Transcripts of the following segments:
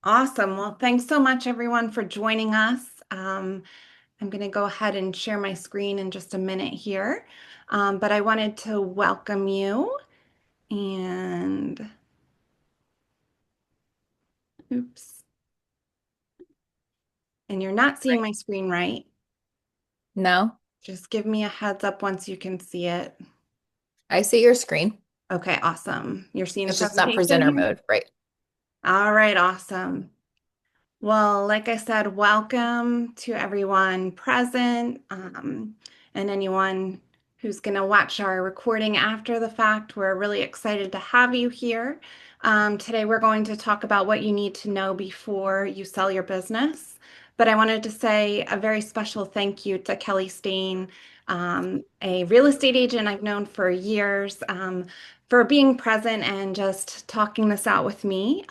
Awesome. Well, thanks so much, everyone, for joining us. I'm going to go ahead and share my screen in just a minute here. But I wanted to welcome you and oops. And you're not seeing Right. my screen, right? No, Just give me a heads up once you can see it. I see your screen. Okay, awesome. You're seeing the It's just not presentation presenter here? mode, right? All right, awesome. Well, like I said, welcome to everyone present, and anyone who's going to watch our recording after the fact. We're really excited to have you here. Today, we're going to talk about what you need to know before you sell your business. But I wanted to say a very special thank you to Kelly Steyn, a real estate agent I've known for years. For being present and just talking this out with me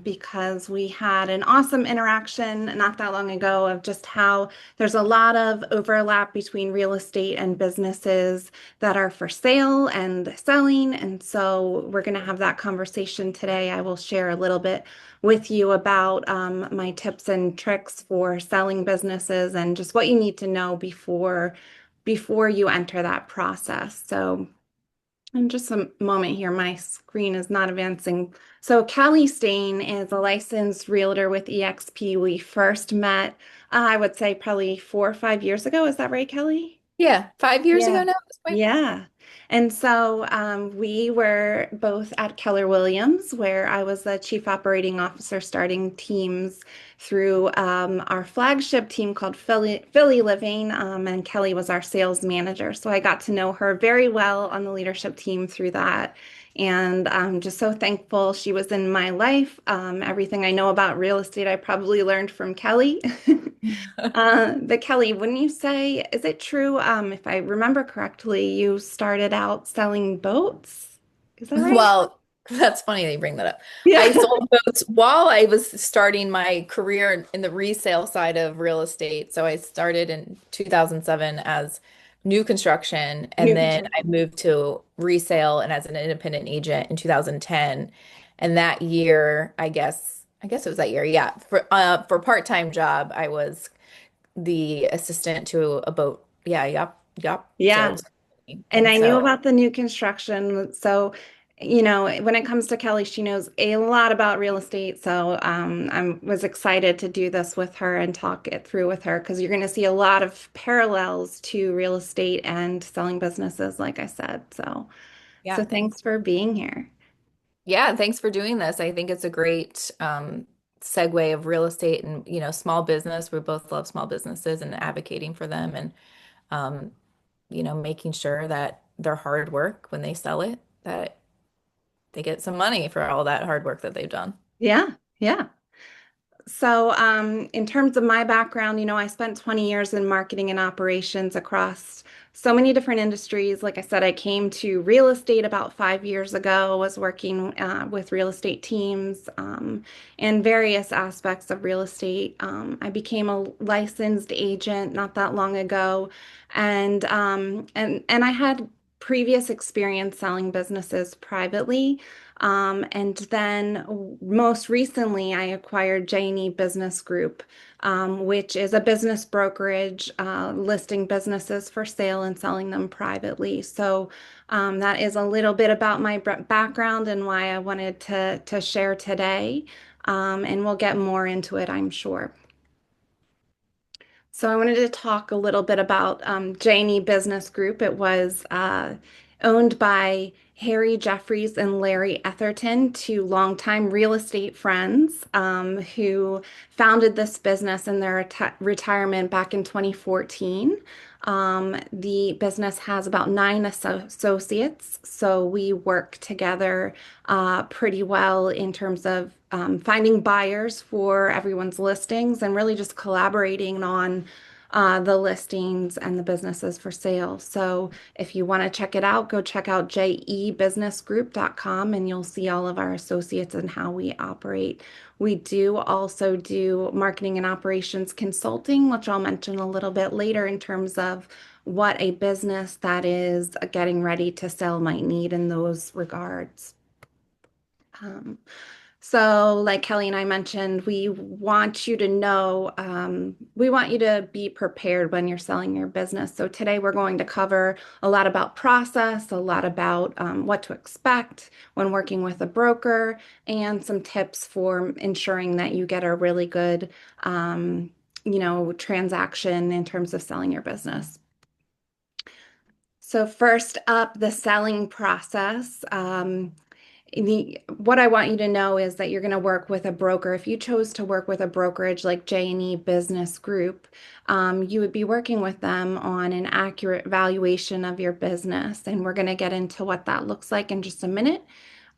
because we had an awesome interaction not that long ago of just how there's a lot of overlap between real estate and businesses that are for sale and selling. And so we're going to have that conversation today. I will share a little bit with you about my tips and tricks for selling businesses and just what you need to know before you enter that process. So in just a moment here, my screen is not advancing. So Kelly Steyn is a licensed realtor with eXp. We first met, I would say probably 4 or 5 years ago. Is that right, Kelly? Yeah, 5 years Yeah. ago now at this point. Yeah. And so we were both at Keller Williams, where I was the chief operating officer starting teams through our flagship team called Philly Living, and Kelly was our sales manager. So I got to know her very well on the leadership team through that. And I'm just so thankful she was in my life. Everything I know about real estate, I probably learned from Kelly. But Kelly, wouldn't you say, is it true, if I remember correctly, you started out selling boats? Is that right? Well, that's funny that you bring that up. I Yeah. sold boats while I was starting my career in the resale side of real estate. So I started in 2007 as new construction, and New then I construction. moved to resale and as an independent agent in 2010. And that year, I guess it was that year, yeah. For part-time job, I was the assistant to a boat, yeah, yep, Yeah. sales company. And And I knew so, about the new construction. So, when it comes to Kelly, she knows a lot about real estate. So, I was excited to do this with her and talk it through with her because you're going to see a lot of parallels to real estate and selling businesses, like I said. So yeah, thanks for being here. yeah, thanks for doing this. I think it's a great segue of real estate and, small business. We both love small businesses and advocating for them and, um, making sure that their hard work when they sell it, that they get some money for all that hard work that they've done. Yeah. Yeah. So, in terms of my background, I spent 20 years in marketing and operations across so many different industries. Like I said, I came to real estate about 5 years ago, was working with real estate teams and various aspects of real estate. I became a licensed agent not that long ago, and I had previous experience selling businesses privately. And then most recently, I acquired J&E Business Group, which is a business brokerage listing businesses for sale and selling them privately. So that is a little bit about my background and why I wanted to share today. And we'll get more into it, I'm sure. So I wanted to talk a little bit about J&E Business Group. It was owned by Harry Jeffries and Larry Etherton, two longtime real estate friends who founded this business in their retirement back in 2014. The business has about nine associates, so we work together pretty well in terms of finding buyers for everyone's listings and really just collaborating on the listings and the businesses for sale. So if you want to check it out, go check out jebusinessgroup.com and you'll see all of our associates and how we operate. We do also do marketing and operations consulting, which I'll mention a little bit later in terms of what a business that is getting ready to sell might need in those regards. Um, So, like Kelly and I mentioned, we want you to know, we want you to be prepared when you're selling your business. So, today we're going to cover a lot about process, a lot about what to expect when working with a broker, and some tips for ensuring that you get a really good, transaction in terms of selling your business. So, first up, the selling process. What I want you to know is that you're going to work with a broker. If you chose to work with a brokerage like J&E Business Group, you would be working with them on an accurate valuation of your business. And we're going to get into what that looks like in just a minute.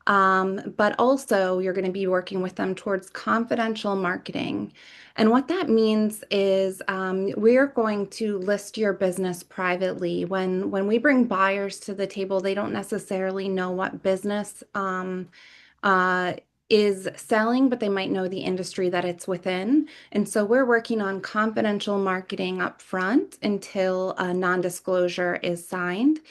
But also, you're going to be working with them towards confidential marketing. And what that means is we're going to list your business privately. When we bring buyers to the table, they don't necessarily know what business uh, is selling, but they might know the industry that it's within. And so we're working on confidential marketing up front until a non-disclosure is signed.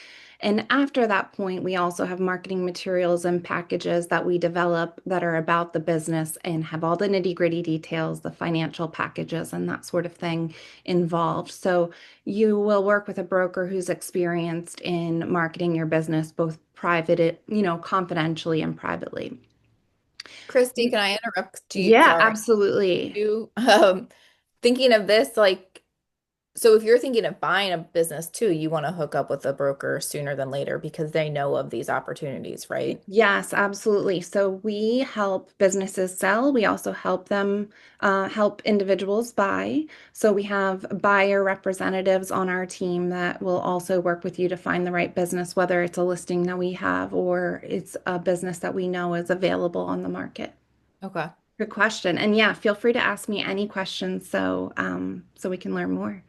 And after that point, we also have marketing materials and packages that we develop that are about the business and have all the nitty-gritty details, the financial packages, and that sort of thing involved. So you will work with a broker who's experienced in marketing your business, both private, confidentially and privately. Kristi, can I interrupt you? Yeah, Sorry. absolutely. You, thinking of this, like, so if you're thinking of buying a business too, you want to hook up with a broker sooner than later because they know of these opportunities, right? Yes, absolutely. So we help businesses sell. We also help them help individuals buy. So we have buyer representatives on our team that will also work with you to find the right business, whether it's a listing that we have or it's a business that we know is available on the market. Okay. Good question. And yeah, feel free to ask me any questions so we can learn more.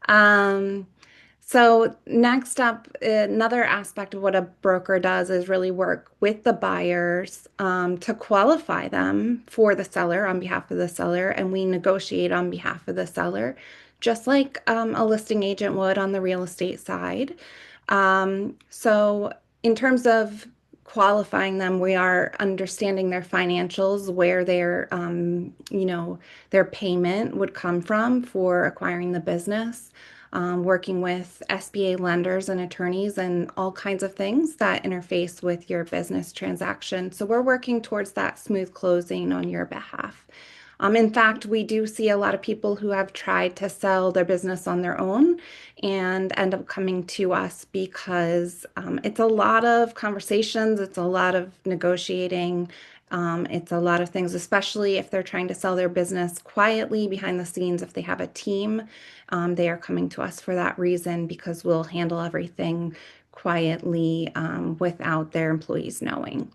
Um, so next up, another aspect of what a broker does is really work with the buyers to qualify them for the seller on behalf of the seller, and we negotiate on behalf of the seller, just like a listing agent would on the real estate side. So in terms of qualifying them, we are understanding their financials, where their payment would come from for acquiring the business, working with SBA lenders and attorneys and all kinds of things that interface with your business transaction. So we're working towards that smooth closing on your behalf. In fact, we do see a lot of people who have tried to sell their business on their own and end up coming to us because it's a lot of conversations, it's a lot of negotiating, it's a lot of things, especially if they're trying to sell their business quietly behind the scenes. If they have a team, they are coming to us for that reason because we'll handle everything quietly without their employees knowing.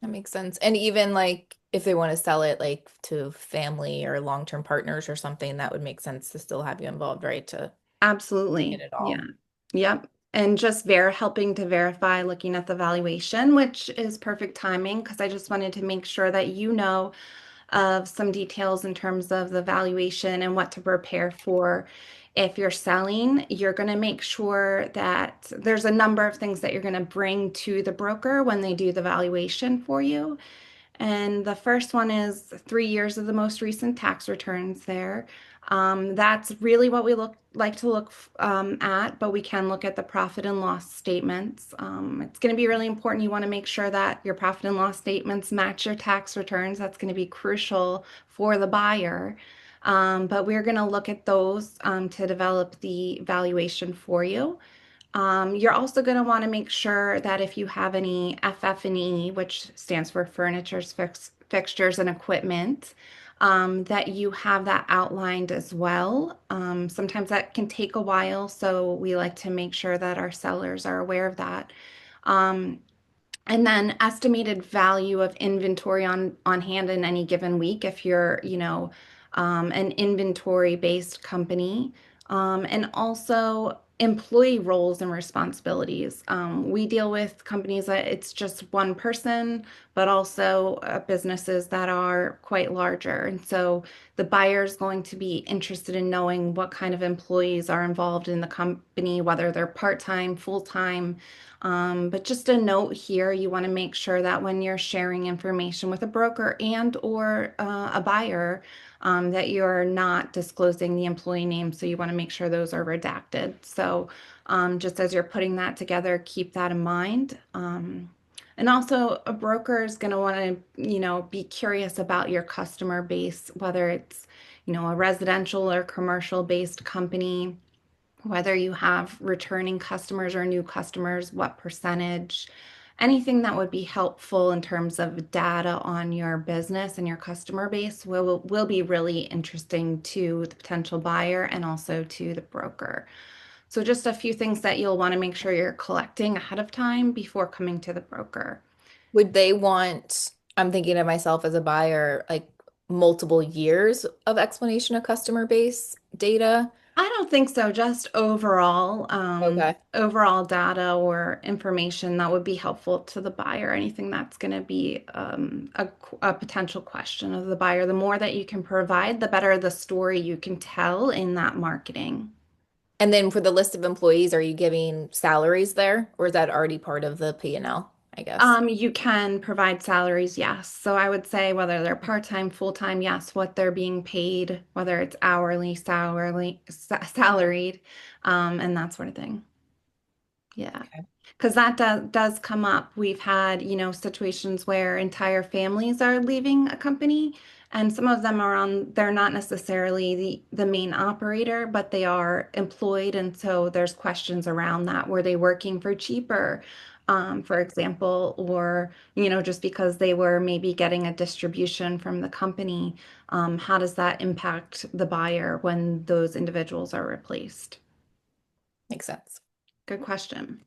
That makes sense. And even like if they want to sell it like to family or long-term partners or something, that would make sense to still have you involved, right? To get Absolutely. it Yeah. all. Yep. And just helping to verify, looking at the valuation, which is perfect timing because I just wanted to make sure that you know of some details in terms of the valuation and what to prepare for. If you're selling, you're going to make sure that there's a number of things that you're going to bring to the broker when they do the valuation for you. And the first one is 3 years of the most recent tax returns there. That's really what we like to look at, but we can look at the profit and loss statements. It's going to be really important. You want to make sure that your profit and loss statements match your tax returns. That's going to be crucial for the buyer. But we're going to look at those to develop the valuation for you. You're also going to want to make sure that if you have any FF&E, which stands for fixtures, and equipment, that you have that outlined as well. Sometimes that can take a while, so we like to make sure that our sellers are aware of that. Um, and then estimated value of inventory on hand in any given week if you're, an inventory-based company. And also employee roles and responsibilities. We deal with companies that it's just one person, but also businesses that are quite larger. And so the buyer is going to be interested in knowing what kind of employees are involved in the company, whether they're part-time, full-time. But just a note here, you want to make sure that when you're sharing information with a broker and or a buyer, that you're not disclosing the employee name. So you want to make sure those are redacted. So just as you're putting that together, keep that in mind. And also, a broker is going to want to, be curious about your customer base, whether it's, a residential or commercial based company, whether you have returning customers or new customers, what percentage, anything that would be helpful in terms of data on your business and your customer base will be really interesting to the potential buyer and also to the broker. So just a few things that you'll want to make sure you're collecting ahead of time before coming to the broker. Would they want, I'm thinking of myself as a buyer, like multiple years of explanation of customer base data? I don't think so. Just Okay. overall data or information that would be helpful to the buyer. Anything that's going to be a potential question of the buyer. The more that you can provide, the better the story you can tell in that marketing. And then for the list of employees, are you giving salaries there, or is that already part of the P&L, I guess? You can provide salaries, yes. So I would say whether they're part-time, full-time, yes, what they're being paid, whether it's hourly, salaried, and that sort of thing. Yeah. Okay. Because that does come up. We've had, situations where entire families are leaving a company, and some of them they're not necessarily the main operator, but they are employed. And so there's questions around that. Were they working for cheaper, for example, or, just because they were maybe getting a distribution from the company, how does that impact the buyer when those individuals are replaced? Makes sense. Good question.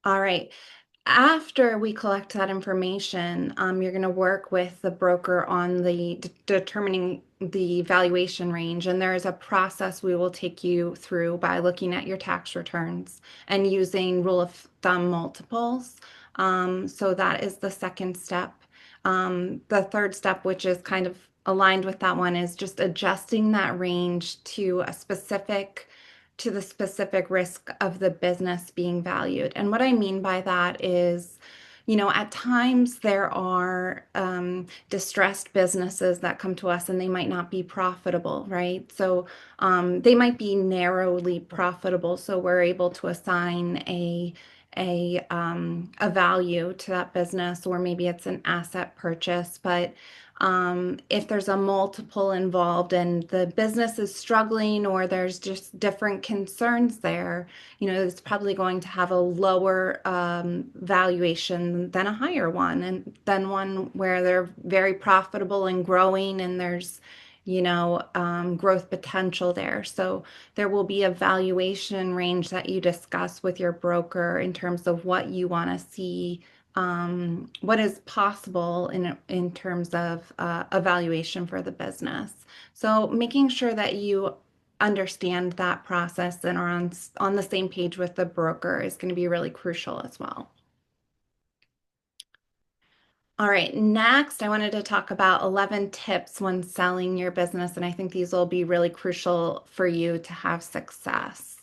All right. After we collect that information, you're going to work with the broker on the determining the valuation range. And there is a process we will take you through by looking at your tax returns and using rule of thumb multiples. So that is the second step. The third step, which is kind of aligned with that one, is just adjusting that range to the specific risk of the business being valued. And what I mean by that is, at times there are distressed businesses that come to us and they might not be profitable, right? So they might be narrowly profitable. So we're able to assign a value to that business, or maybe it's an asset purchase. But if there's a multiple involved and the business is struggling or there's just different concerns there, it's probably going to have a lower valuation than a higher one, and then one where they're very profitable and growing and there's, growth potential there. So there will be a valuation range that you discuss with your broker in terms of what you want to see, what is possible in terms of evaluation for the business. So making sure that you understand that process and are on the same page with the broker is going to be really crucial as well. All right, next, I wanted to talk about 11 tips when selling your business, and I think these will be really crucial for you to have success.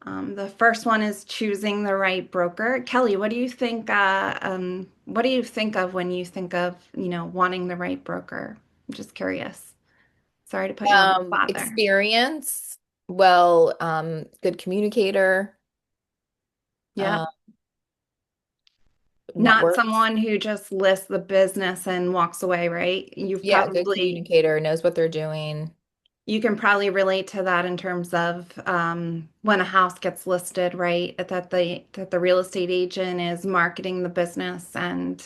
The first one is choosing the right broker. Kelly, what do you think? What do you think of when you think of, wanting the right broker? I'm just curious. Sorry to put you on the spot there. Experience, well, good communicator, Yeah. uh, Not networks. someone who just lists the business and walks away, right? Yeah, good communicator, knows what they're doing. You can probably relate to that in terms of when a house gets listed, right? That the real estate agent is marketing the business and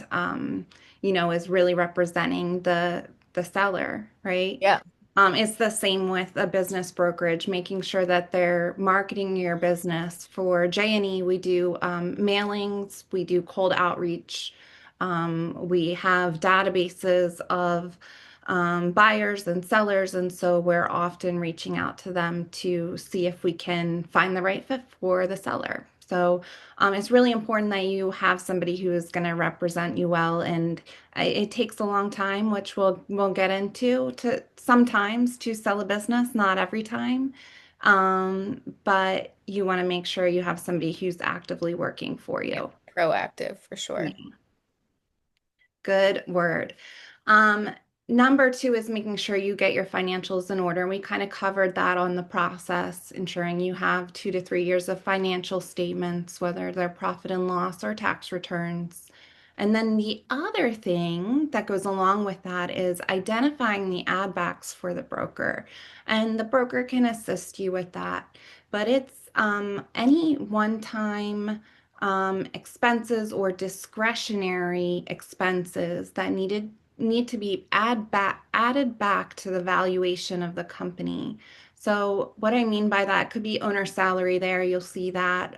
is really representing the seller, right? Yeah. It's the same with a business brokerage, making sure that they're marketing your business. For J&E, we do mailings, we do cold outreach, we have databases of buyers and sellers, and so we're often reaching out to them to see if we can find the right fit for the seller. So it's really important that you have somebody who is going to represent you well. And it takes a long time, which we'll get into to sometimes to sell a business, not every time. But you want to make sure you have somebody who's actively working for Yeah, you. proactive for sure. Good word. Um, Number two is making sure you get your financials in order. And we kind of covered that on the process, ensuring you have 2 to 3 years of financial statements, whether they're profit and loss or tax returns. And then the other thing that goes along with that is identifying the add backs for the broker. And the broker can assist you with that. But it's any one-time expenses or discretionary expenses that need to be added back to the valuation of the company. So what I mean by that could be owner salary there. You'll see that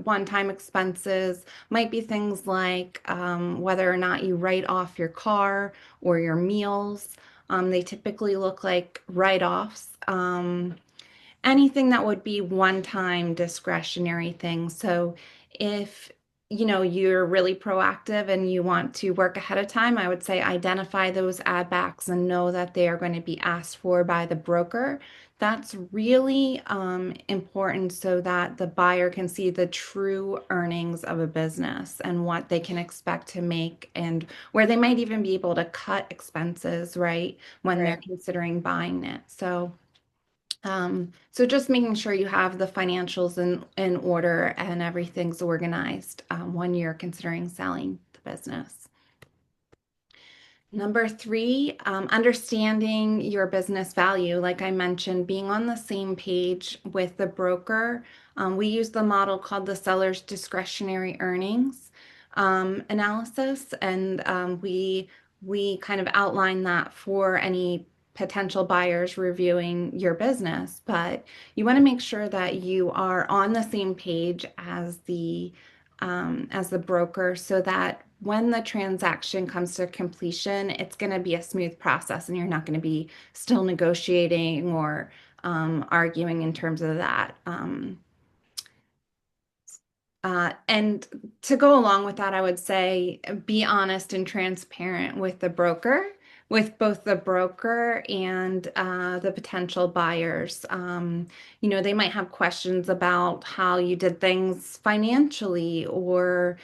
one-time expenses might be things like whether or not you write off your car or your meals. They typically look like write-offs. Anything that would be one-time discretionary things. So if you're really proactive and you want to work ahead of time, I would say identify those add backs and know that they are going to be asked for by the broker. That's really important so that the buyer can see the true earnings of a business and what they can expect to make and where they might even be able to cut expenses, right, when they're Right. considering buying it. So just making sure you have the financials in order and everything's organized when you're considering selling the business. Number three, understanding your business value. Like I mentioned, being on the same page with the broker. We use the model called the seller's discretionary earnings analysis, and we kind of outline that for any potential buyers reviewing your business. But you want to make sure that you are on the same page as the broker so that when the transaction comes to completion, it's going to be a smooth process and you're not going to be still negotiating or arguing in terms of that. And to go along with that, I would say be honest and transparent with the broker, with both the broker and the potential buyers. They might have questions about how you did things financially or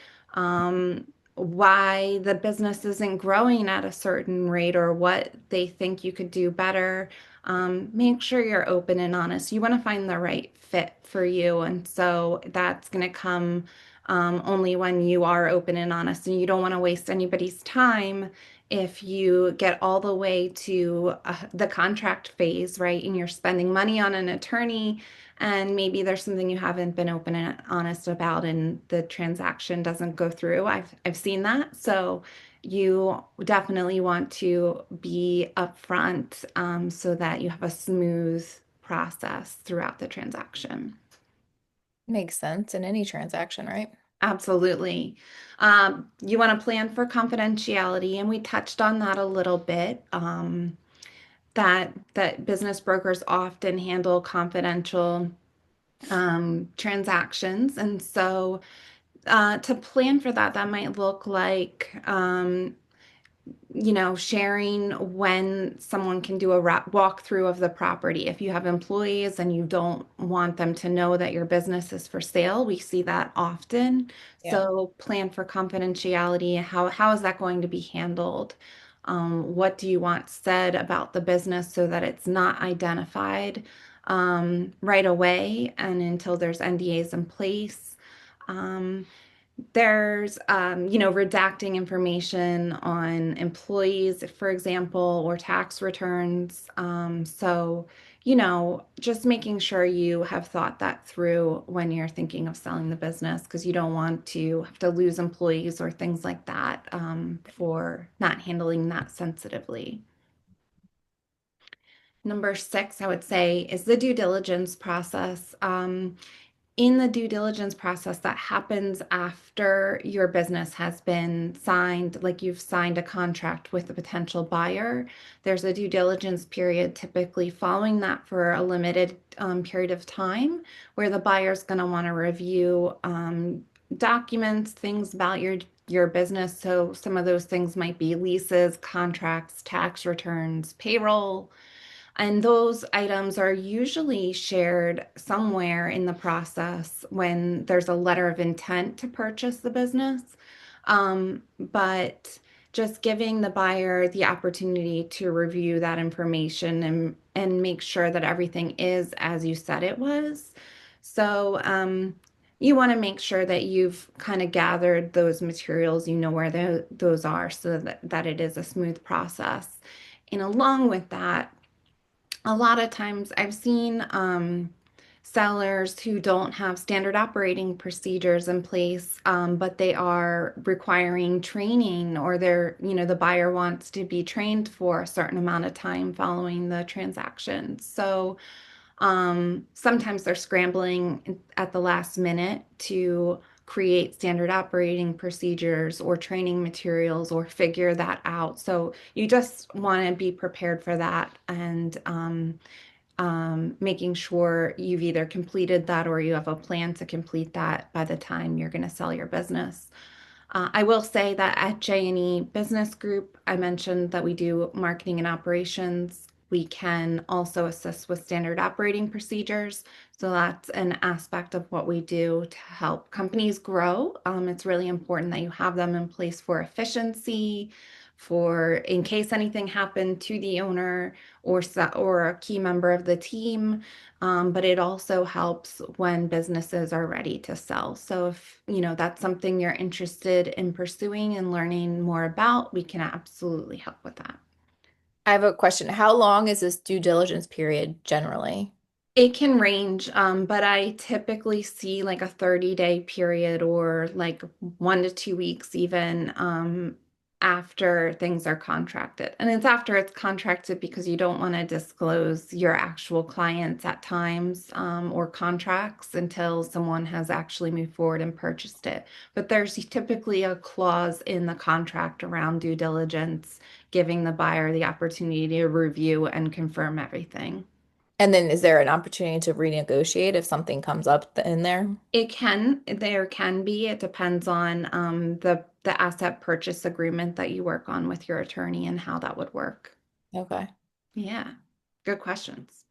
why the business isn't growing at a certain rate or what they think you could do better. Make sure you're open and honest. You want to find the right fit for you. And so that's going to come only when you are open and honest. And you don't want to waste anybody's time if you get all the way to the contract phase, right? And you're spending money on an attorney. And maybe there's something you haven't been open and honest about, and the transaction doesn't go through. I've seen that. So you definitely want to be upfront so that you have a smooth process throughout the transaction. Makes sense in any transaction, right? Absolutely. You want to plan for confidentiality, and we touched on that a little bit. That business brokers often handle confidential transactions, and so to plan for that, that might look like sharing when someone can do a walkthrough of the property. If you have employees and you don't want them to know that your business is for sale, we see that often. Yeah. So plan for confidentiality. How is that going to be handled? What do you want said about the business so that it's not identified right away and until there's NDAs in place? There's, redacting information on employees, for example, or tax returns. Just making sure you have thought that through when you're thinking of selling the business, because you don't want to have to lose employees or things like that for not handling that sensitively. Number six, I would say, is the due diligence process. in the due diligence process that happens after your business has been signed, like you've signed a contract with a potential buyer, there's a due diligence period typically following that for a limited period of time where the buyer's going to want to review documents, things about your business. So some of those things might be leases, contracts, tax returns, payroll. And those items are usually shared somewhere in the process when there's a letter of intent to purchase the business. But just giving the buyer the opportunity to review that information and make sure that everything is as you said it was. So, you want to make sure that you've kind of gathered those materials, you know where those are so that it is a smooth process. And along with that, a lot of times I've seen sellers who don't have standard operating procedures in place, but they are requiring training or the buyer wants to be trained for a certain amount of time following the transaction. So sometimes they're scrambling at the last minute to create standard operating procedures or training materials or figure that out. So you just want to be prepared for that and making sure you've either completed that or you have a plan to complete that by the time you're going to sell your business. I will say that at J&E Business Group, I mentioned that we do marketing and operations. We can also assist with standard operating procedures. So that's an aspect of what we do to help companies grow. It's really important that you have them in place for efficiency, for in case anything happened to the owner or a key member of the team. But it also helps when businesses are ready to sell. So if that's something you're interested in pursuing and learning more about, we can absolutely help with that. I have a question. How long is this due diligence period generally? It can range, but I typically see like a 30-day period or like 1 to 2 weeks even after things are contracted. And it's after it's contracted because you don't want to disclose your actual clients at times or contracts until someone has actually moved forward and purchased it. But there's typically a clause in the contract around due diligence, giving the buyer the opportunity to review and confirm everything. And then is there an opportunity to renegotiate if something comes up in there? There can be. It depends on the asset purchase agreement that you work on with your attorney and how that would work. Okay. Yeah, good questions.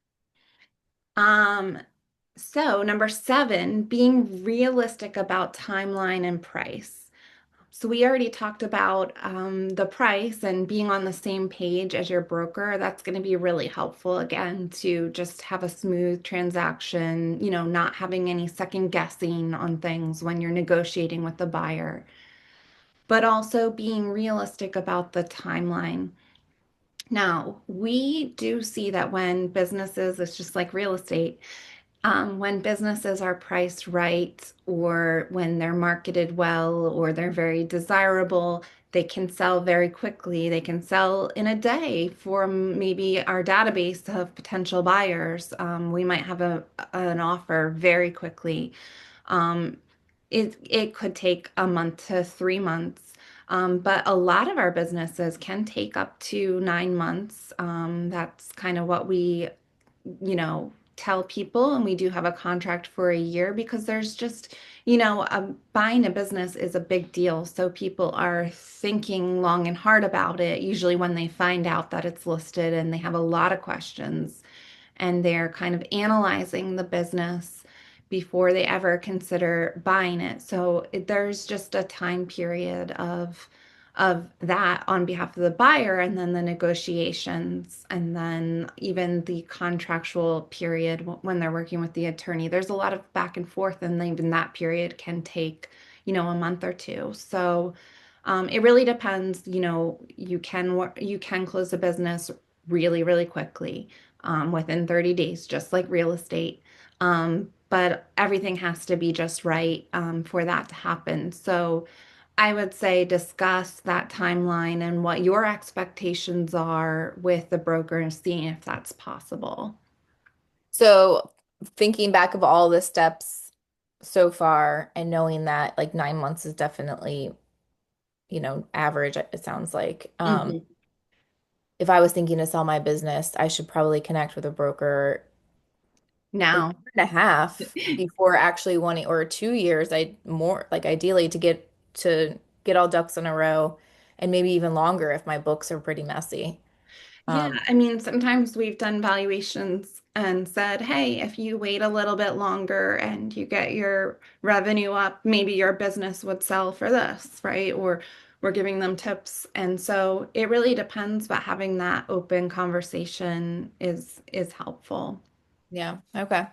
Um, so number 7, being realistic about timeline and price. So we already talked about the price and being on the same page as your broker. That's going to be really helpful again to just have a smooth transaction, not having any second guessing on things when you're negotiating with the buyer, but also being realistic about the timeline. Now, we do see that when businesses, it's just like real estate, when businesses are priced right, or when they're marketed well, or they're very desirable, they can sell very quickly. They can sell in a day for maybe our database of potential buyers. We might have an offer very quickly. Um, it could take a month to 3 months. But a lot of our businesses can take up to 9 months. That's kind of what we tell people, and we do have a contract for a year because there's just, buying a business is a big deal. So people are thinking long and hard about it, usually when they find out that it's listed and they have a lot of questions and they're kind of analyzing the business before they ever consider buying it. So there's just a time period of that on behalf of the buyer, and then the negotiations, and then even the contractual period when they're working with the attorney. There's a lot of back and forth, and even that period can take, a month or two. So it really depends. You can close a business really, really quickly, within 30 days, just like real estate. But everything has to be just right for that to happen. So I would say discuss that timeline and what your expectations are with the broker and seeing if that's possible. So thinking back of all the steps so far, and knowing that like 9 months is definitely, average, it sounds like. Mhm. If I was thinking to sell my business, I should probably connect with a broker a year Now. and a half before actually wanting, or 2 years, I more like ideally to get all ducks in a row, and maybe even longer if my books are pretty messy. Yeah, Um, I mean, sometimes we've done valuations and said, hey, if you wait a little bit longer and you get your revenue up, maybe your business would sell for this, right? Or we're giving them tips. And so it really depends, but having that open conversation is helpful. yeah. Okay.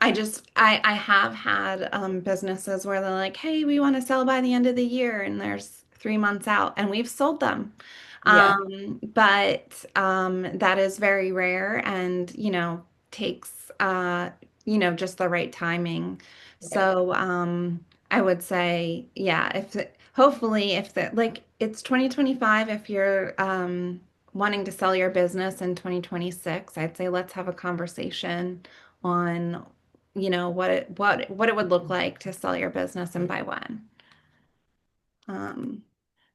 I have had businesses where they're like, hey, we want to sell by the end of the year, and there's 3 months out, and we've sold them. Yeah. But that is very rare and, takes, just the right timing. Right. So I would say, yeah, hopefully, if the, like, it's 2025, if you're wanting to sell your business in 2026, I'd say let's have a conversation on what it would look like to sell your business and by when. Um,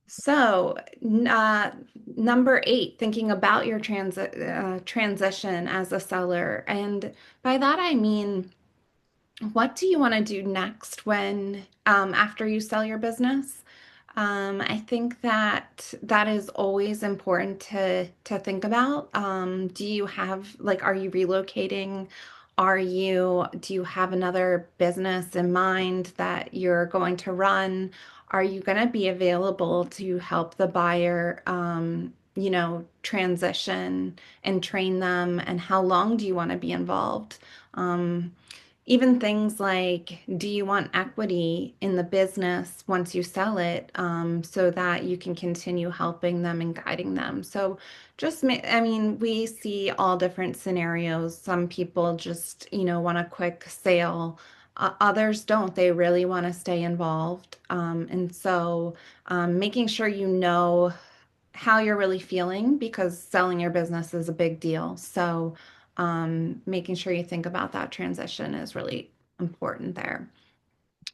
so number 8, thinking about your transition as a seller, and by that I mean, what do you want to do next when after you sell your business? I think that that is always important to think about. Do you have like, are you relocating? Do you have another business in mind that you're going to run? Are you going to be available to help the buyer, transition and train them? And how long do you want to be involved? Um, Even things like, do you want equity in the business once you sell it, so that you can continue helping them and guiding them? So I mean, we see all different scenarios. Some people just, want a quick sale. Others don't. They really want to stay involved. And so making sure you know how you're really feeling because selling your business is a big deal. So, making sure you think about that transition is really important there.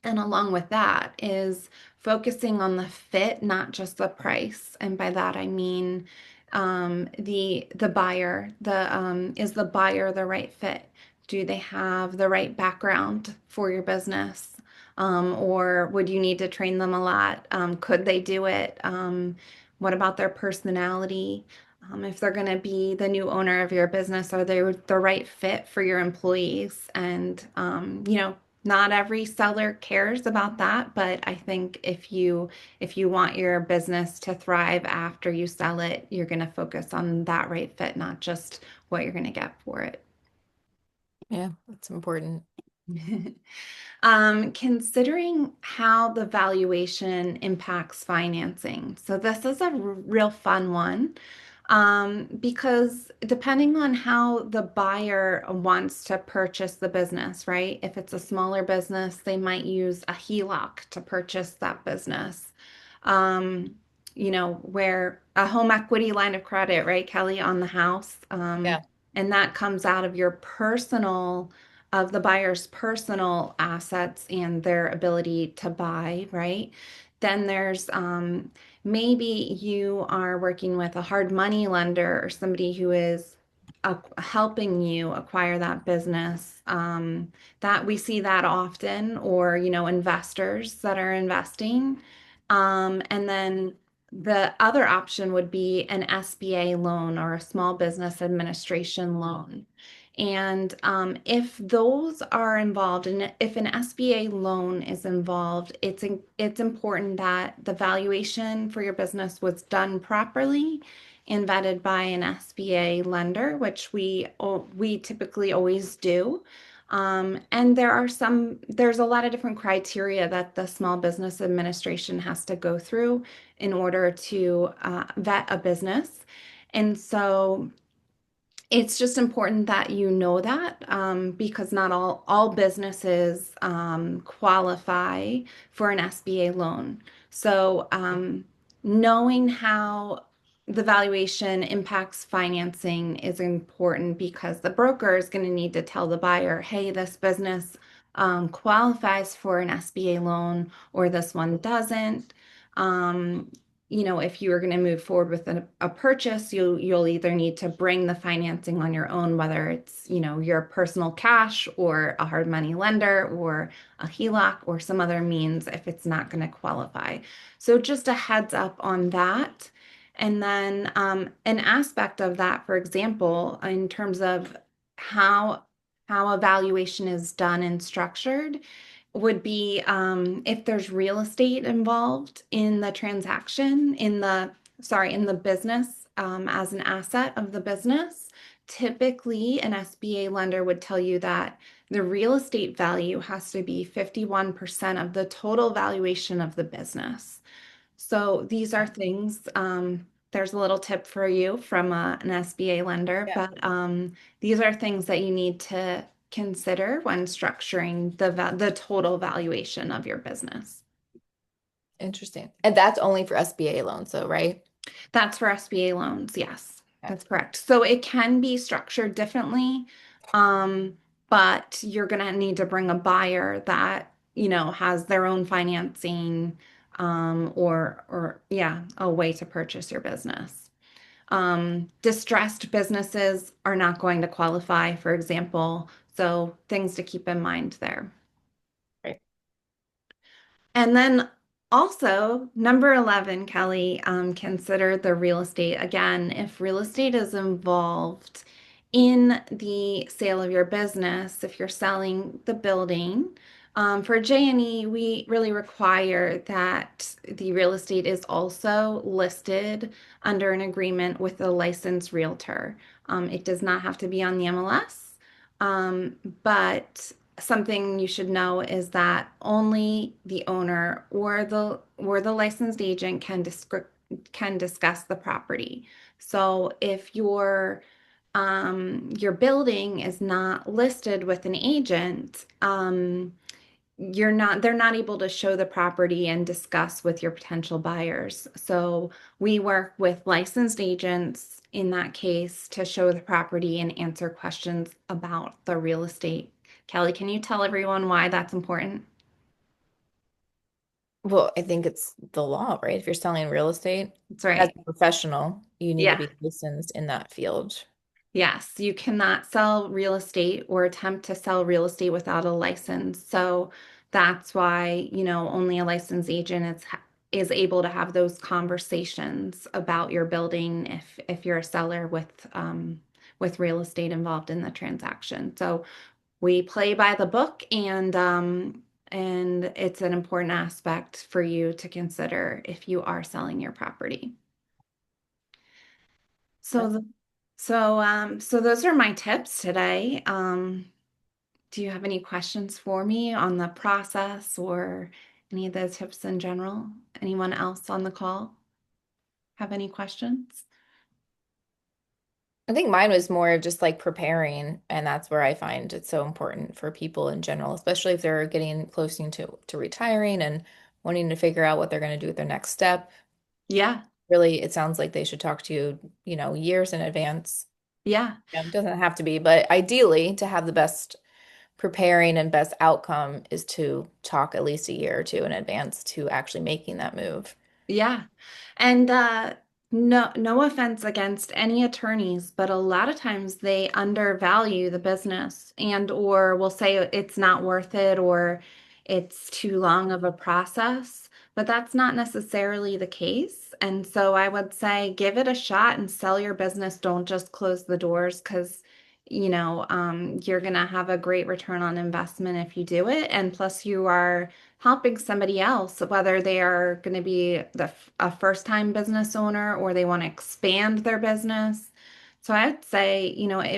And along with that is focusing on the fit, not just the price. And by that I mean the buyer. Is the buyer the right fit? Do they have the right background for your business? Or would you need to train them a lot? Could they do it? What about their personality? If they're going to be the new owner of your business, are they the right fit for your employees? And, not every seller cares about that, but I think if you want your business to thrive after you sell it, you're going to focus on that right fit, not just what you're going to get for it. Yeah, that's important. Considering how the valuation impacts financing. So this is a real fun one, because depending on how the buyer wants to purchase the business, right? If it's a smaller business, they might use a HELOC to purchase that business. Um, where a home equity line of credit, right, Kelly, on the house. Yeah. And that comes out of of the buyer's personal assets and their ability to buy, right? Then there's maybe you are working with a hard money lender or somebody who is helping you acquire that business. That we see that often, or investors that are investing. And then the other option would be an SBA loan or a small business administration loan. And if those are involved, and if an SBA loan is involved, it's important that the valuation for your business was done properly and vetted by an SBA lender, which we typically always do. And there's a lot of different criteria that the Small Business Administration has to go through in order to vet a business. And so it's just important that you know that, because not all businesses qualify for an SBA loan. So knowing how the valuation impacts financing is important because the broker is going to need to tell the buyer, hey, this business qualifies for an SBA loan or this one doesn't. Um, if you are going to move forward with a purchase, you'll either need to bring the financing on your own, whether it's, your personal cash or a hard money lender or a HELOC or some other means if it's not going to qualify. So just a heads up on that. And then an aspect of that, for example, in terms of how evaluation is done and structured would be if there's real estate involved in the transaction, in the business as an asset of the business. Typically, an SBA lender would tell you that the real estate value has to be 51% of the total valuation of the business. So these are things, there's a little tip for you from an SBA lender, Yeah. but these are things that you need to consider when structuring the total valuation of your business. Interesting. And that's only for SBA loans, though, right? That's for SBA loans. Yes, Yeah. that's correct. So it can be structured differently, um, but you're going to need to bring a buyer that, has their own financing, or yeah, a way to purchase your business. Distressed businesses are not going to qualify, for example. So things to keep in mind there. Right. And then also, number 11, Kelly, consider the real estate. Again, if real estate is involved in the sale of your business, if you're selling the building, for J&E, we really require that the real estate is also listed under an agreement with a licensed realtor. It does not have to be on the MLS, but something you should know is that only the owner or the licensed agent can discuss the property. So if your building is not listed with an agent, they're not able to show the property and discuss with your potential buyers. So we work with licensed agents in that case to show the property and answer questions about the real estate. Kelly, can you tell everyone why that's important? Well, I think it's the law, right? If you're selling real estate That's as right. a professional, you need to Yeah. be licensed in that field. Yes, you cannot sell real estate or attempt to sell real estate without a license. So that's why, only a licensed agent is able to have those conversations about your building if you're a seller with real estate involved in the transaction. So we play by the book, and it's an important aspect for you to consider if you are selling your property. So That's the, so those are my tips today. Do you have any questions for me on the process or any of the tips in general? Anyone else on the call have any questions? I think mine was more of just like preparing, and that's where I find it's so important for people in general, especially if they're getting close to retiring and wanting to figure out what they're going to do with their next step. Yeah, Really, it sounds like they should talk to you, years in advance. yeah, It doesn't have to be, but ideally, to have the best preparing and best outcome is to talk at least a year or two in advance to actually making that move. yeah. And no offense against any attorneys, but a lot of times they undervalue the business and or will say it's not worth it or it's too long of a process, but that's not necessarily the case. And so I would say give it a shot and sell your business. Don't just close the doors because you're gonna have a great return on investment if you do it. And plus you are helping somebody else, whether they are going to be a first-time business owner or they want to expand their business. So I'd say,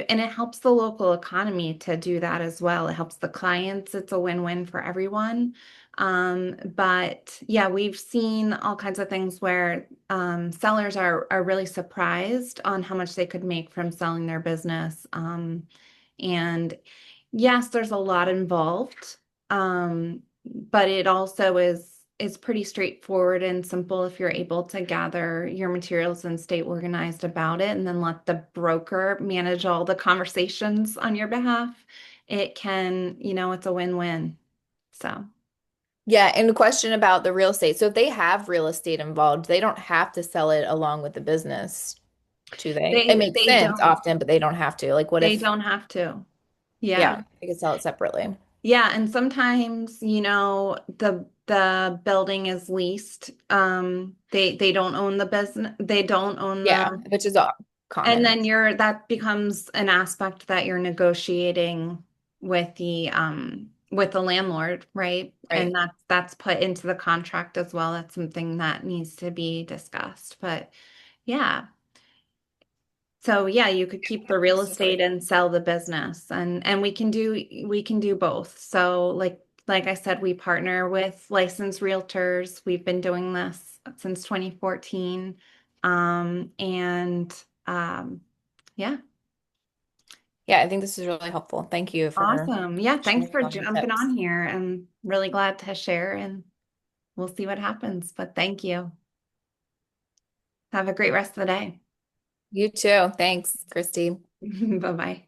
and it helps the local economy to do that as well. It helps the clients. It's a win-win for everyone. But yeah, we've seen all kinds of things where sellers are really surprised on how much they could make from selling their business. And yes, there's a lot involved. But it also is pretty straightforward and simple if you're able to gather your materials and stay organized about it and then let the broker manage all the conversations on your behalf. it can, it's a win-win. So Yeah, and the question about the real estate. So if they have real estate involved, they don't have to sell it along with the business, do they? It they makes they sense don't often, but they don't have to. Like what they if, don't have to. Yeah. yeah, they could sell it separately. Yeah, and sometimes, the building is leased. They don't own the business. They don't own Yeah, the which is And common, then that becomes an aspect that you're negotiating with the landlord, right? And right? that's put into the contract as well. That's something that needs to be discussed. But yeah. So yeah, you could keep the real This is estate great. and sell the business, and we can do both. So like I said, we partner with licensed realtors. We've been doing this since 2014. And yeah. Yeah, I think this is really helpful. Thank you for Awesome. Yeah, thanks sharing for all your jumping tips. on here. I'm really glad to share, and we'll see what happens. But thank you. Have a great rest of the day. You too. Thanks, Kristi. Bye-bye.